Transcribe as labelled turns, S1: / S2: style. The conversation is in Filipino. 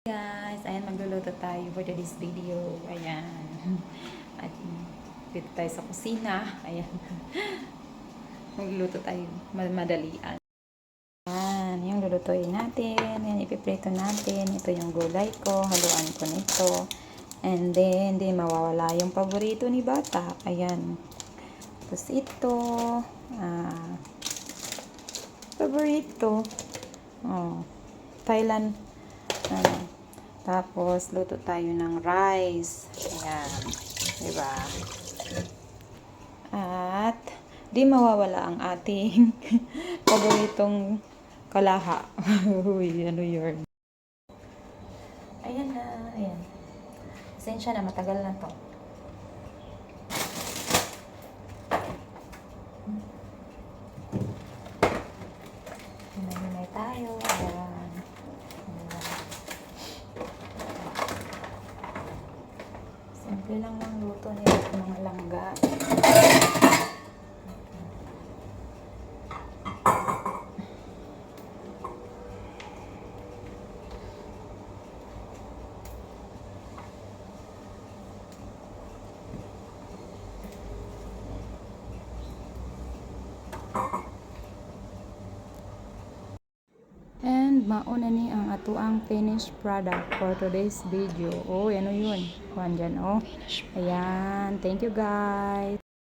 S1: Guys, ayan, magluluto tayo for today's video. Ayan. At dito tayo sa kusina. Ayan. Magluluto tayo madalian. Ayan, yung lulutuin natin. Ayan, ipiprito natin. Ito yung gulay ko. Haluan ko nito. And then, di mawawala yung paborito ni bata. Ayan. Tapos ito. Paborito. Oh, Thailand. Tapos, luto tayo ng rice. Ayan. Diba? At, di mawawala ang ating paboritong kalaha. Uy, ano yun? Ayan na. Ayan. Pasensya na, matagal na to. Hinay tayo. Ayan. Simple lang ng luto nila mga langga. And mauna ni ang atuang finished product for today's video. Oh, ano yun? Kuhan dyan, oh. Ayan. Thank you, guys.